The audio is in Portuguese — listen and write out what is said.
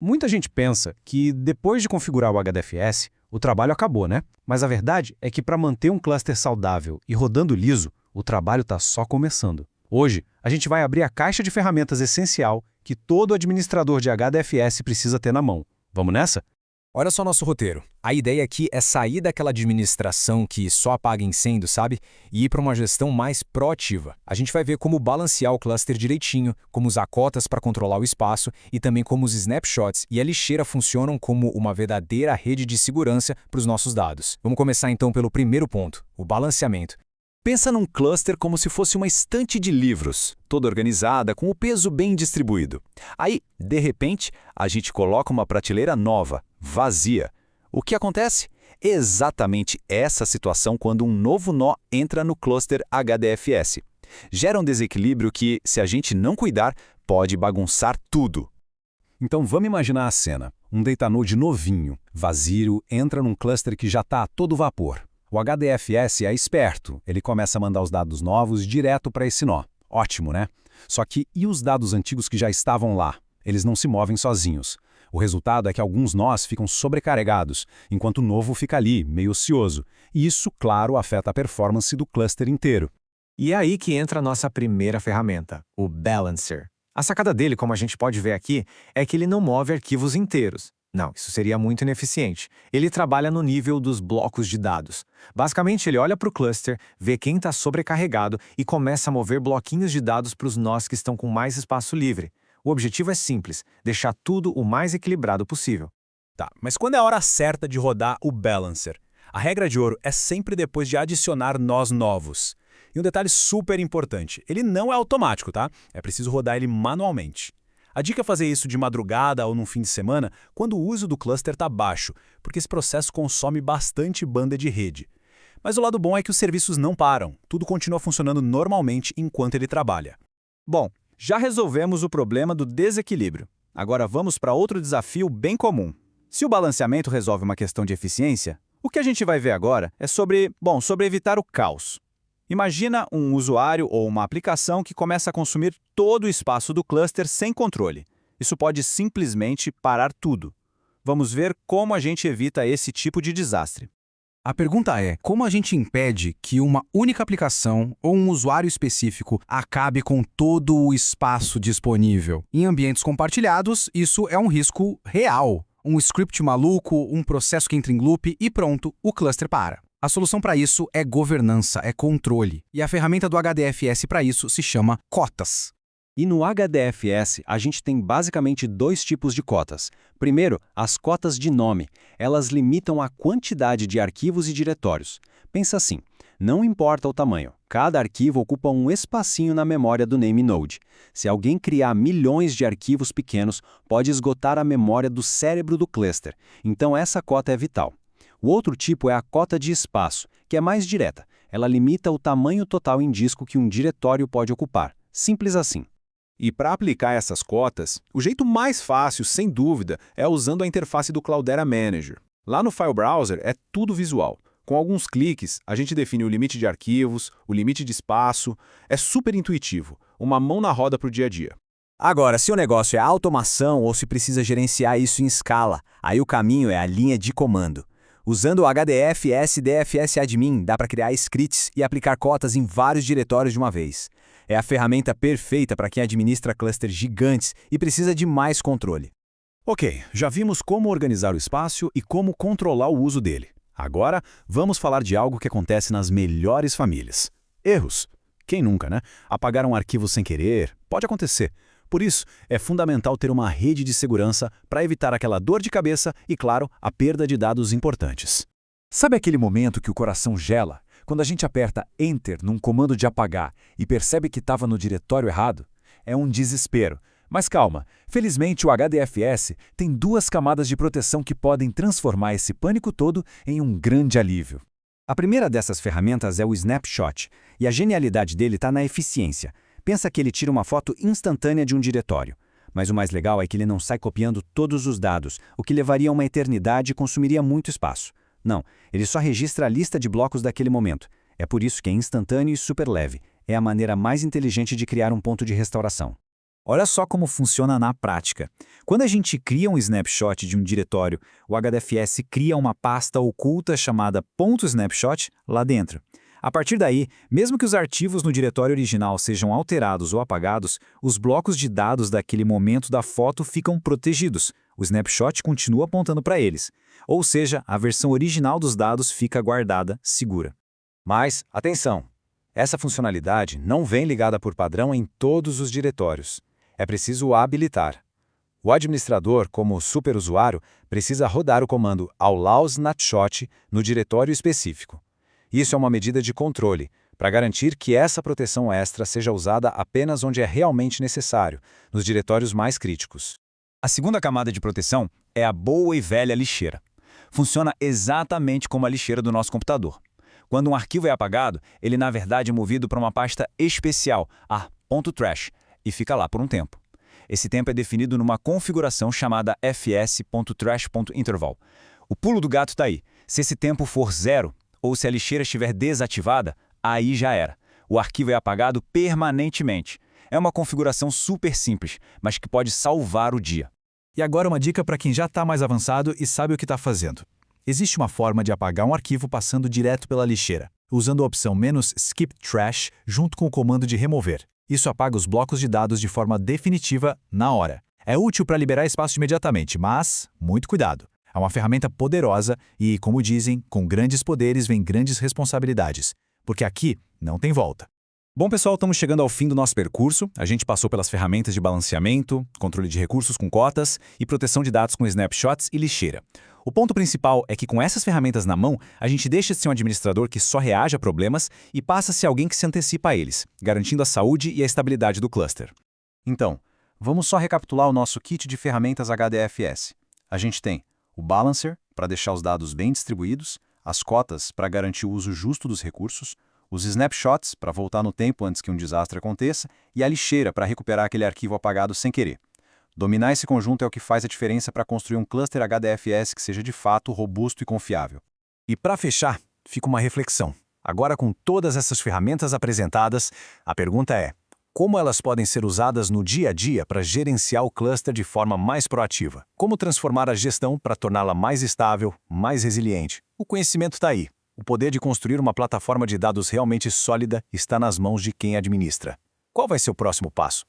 Muita gente pensa que depois de configurar o HDFS, o trabalho acabou, né? Mas a verdade é que para manter um cluster saudável e rodando liso, o trabalho está só começando. Hoje, a gente vai abrir a caixa de ferramentas essencial que todo administrador de HDFS precisa ter na mão. Vamos nessa? Olha só nosso roteiro. A ideia aqui é sair daquela administração que só apaga incêndio, sabe? E ir para uma gestão mais proativa. A gente vai ver como balancear o cluster direitinho, como usar cotas para controlar o espaço e também como os snapshots e a lixeira funcionam como uma verdadeira rede de segurança para os nossos dados. Vamos começar então pelo primeiro ponto, o balanceamento. Pensa num cluster como se fosse uma estante de livros, toda organizada, com o peso bem distribuído. Aí, de repente, a gente coloca uma prateleira nova, vazia. O que acontece? Exatamente essa situação quando um novo nó entra no cluster HDFS. Gera um desequilíbrio que, se a gente não cuidar, pode bagunçar tudo. Então vamos imaginar a cena. Um datanode novinho, vazio, entra num cluster que já está a todo vapor. O HDFS é esperto, ele começa a mandar os dados novos direto para esse nó. Ótimo, né? Só que e os dados antigos que já estavam lá? Eles não se movem sozinhos. O resultado é que alguns nós ficam sobrecarregados, enquanto o novo fica ali, meio ocioso. E isso, claro, afeta a performance do cluster inteiro. E é aí que entra a nossa primeira ferramenta, o Balancer. A sacada dele, como a gente pode ver aqui, é que ele não move arquivos inteiros. Não, isso seria muito ineficiente. Ele trabalha no nível dos blocos de dados. Basicamente, ele olha para o cluster, vê quem está sobrecarregado e começa a mover bloquinhos de dados para os nós que estão com mais espaço livre. O objetivo é simples, deixar tudo o mais equilibrado possível. Tá, mas quando é a hora certa de rodar o Balancer? A regra de ouro é sempre depois de adicionar nós novos. E um detalhe super importante, ele não é automático, tá? É preciso rodar ele manualmente. A dica é fazer isso de madrugada ou num fim de semana, quando o uso do cluster está baixo, porque esse processo consome bastante banda de rede. Mas o lado bom é que os serviços não param, tudo continua funcionando normalmente enquanto ele trabalha. Bom, já resolvemos o problema do desequilíbrio. Agora vamos para outro desafio bem comum. Se o balanceamento resolve uma questão de eficiência, o que a gente vai ver agora é sobre evitar o caos. Imagina um usuário ou uma aplicação que começa a consumir todo o espaço do cluster sem controle. Isso pode simplesmente parar tudo. Vamos ver como a gente evita esse tipo de desastre. A pergunta é, como a gente impede que uma única aplicação ou um usuário específico acabe com todo o espaço disponível? Em ambientes compartilhados, isso é um risco real. Um script maluco, um processo que entra em loop e pronto, o cluster para. A solução para isso é governança, é controle. E a ferramenta do HDFS para isso se chama cotas. E no HDFS, a gente tem basicamente dois tipos de cotas. Primeiro, as cotas de nome. Elas limitam a quantidade de arquivos e diretórios. Pensa assim, não importa o tamanho, cada arquivo ocupa um espacinho na memória do name node. Se alguém criar milhões de arquivos pequenos, pode esgotar a memória do cérebro do cluster. Então essa cota é vital. O outro tipo é a cota de espaço, que é mais direta. Ela limita o tamanho total em disco que um diretório pode ocupar. Simples assim. E para aplicar essas cotas, o jeito mais fácil, sem dúvida, é usando a interface do Cloudera Manager. Lá no File Browser é tudo visual. Com alguns cliques, a gente define o limite de arquivos, o limite de espaço. É super intuitivo, uma mão na roda para o dia a dia. Agora, se o negócio é automação ou se precisa gerenciar isso em escala, aí o caminho é a linha de comando. Usando o HDFS DFS Admin, dá para criar scripts e aplicar cotas em vários diretórios de uma vez. É a ferramenta perfeita para quem administra clusters gigantes e precisa de mais controle. Ok, já vimos como organizar o espaço e como controlar o uso dele. Agora, vamos falar de algo que acontece nas melhores famílias. Erros. Quem nunca, né? Apagar um arquivo sem querer. Pode acontecer. Por isso, é fundamental ter uma rede de segurança para evitar aquela dor de cabeça e, claro, a perda de dados importantes. Sabe aquele momento que o coração gela? Quando a gente aperta Enter num comando de apagar e percebe que estava no diretório errado? É um desespero. Mas calma, felizmente o HDFS tem duas camadas de proteção que podem transformar esse pânico todo em um grande alívio. A primeira dessas ferramentas é o Snapshot, e a genialidade dele está na eficiência. Pensa que ele tira uma foto instantânea de um diretório. Mas o mais legal é que ele não sai copiando todos os dados, o que levaria uma eternidade e consumiria muito espaço. Não, ele só registra a lista de blocos daquele momento. É por isso que é instantâneo e super leve. É a maneira mais inteligente de criar um ponto de restauração. Olha só como funciona na prática. Quando a gente cria um snapshot de um diretório, o HDFS cria uma pasta oculta chamada .snapshot lá dentro. A partir daí, mesmo que os arquivos no diretório original sejam alterados ou apagados, os blocos de dados daquele momento da foto ficam protegidos. O snapshot continua apontando para eles. Ou seja, a versão original dos dados fica guardada, segura. Mas, atenção! Essa funcionalidade não vem ligada por padrão em todos os diretórios. É preciso habilitar. O administrador, como superusuário, precisa rodar o comando allow snapshot no diretório específico. Isso é uma medida de controle, para garantir que essa proteção extra seja usada apenas onde é realmente necessário, nos diretórios mais críticos. A segunda camada de proteção é a boa e velha lixeira. Funciona exatamente como a lixeira do nosso computador. Quando um arquivo é apagado, ele na verdade é movido para uma pasta especial, a .trash, e fica lá por um tempo. Esse tempo é definido numa configuração chamada fs.trash.interval. O pulo do gato está aí. Se esse tempo for 0, ou se a lixeira estiver desativada, aí já era. O arquivo é apagado permanentemente. É uma configuração super simples, mas que pode salvar o dia. E agora uma dica para quem já está mais avançado e sabe o que está fazendo. Existe uma forma de apagar um arquivo passando direto pela lixeira, usando a opção "-skip trash" junto com o comando de remover. Isso apaga os blocos de dados de forma definitiva na hora. É útil para liberar espaço imediatamente, mas muito cuidado. É uma ferramenta poderosa e, como dizem, com grandes poderes vem grandes responsabilidades, porque aqui não tem volta. Bom, pessoal, estamos chegando ao fim do nosso percurso. A gente passou pelas ferramentas de balanceamento, controle de recursos com cotas e proteção de dados com snapshots e lixeira. O ponto principal é que com essas ferramentas na mão, a gente deixa de ser um administrador que só reage a problemas e passa a ser alguém que se antecipa a eles, garantindo a saúde e a estabilidade do cluster. Então, vamos só recapitular o nosso kit de ferramentas HDFS. A gente tem o Balancer, para deixar os dados bem distribuídos, as cotas, para garantir o uso justo dos recursos, os snapshots, para voltar no tempo antes que um desastre aconteça, e a lixeira, para recuperar aquele arquivo apagado sem querer. Dominar esse conjunto é o que faz a diferença para construir um cluster HDFS que seja de fato robusto e confiável. E para fechar, fica uma reflexão. Agora, com todas essas ferramentas apresentadas, a pergunta é: como elas podem ser usadas no dia a dia para gerenciar o cluster de forma mais proativa? Como transformar a gestão para torná-la mais estável, mais resiliente? O conhecimento está aí. O poder de construir uma plataforma de dados realmente sólida está nas mãos de quem administra. Qual vai ser o próximo passo?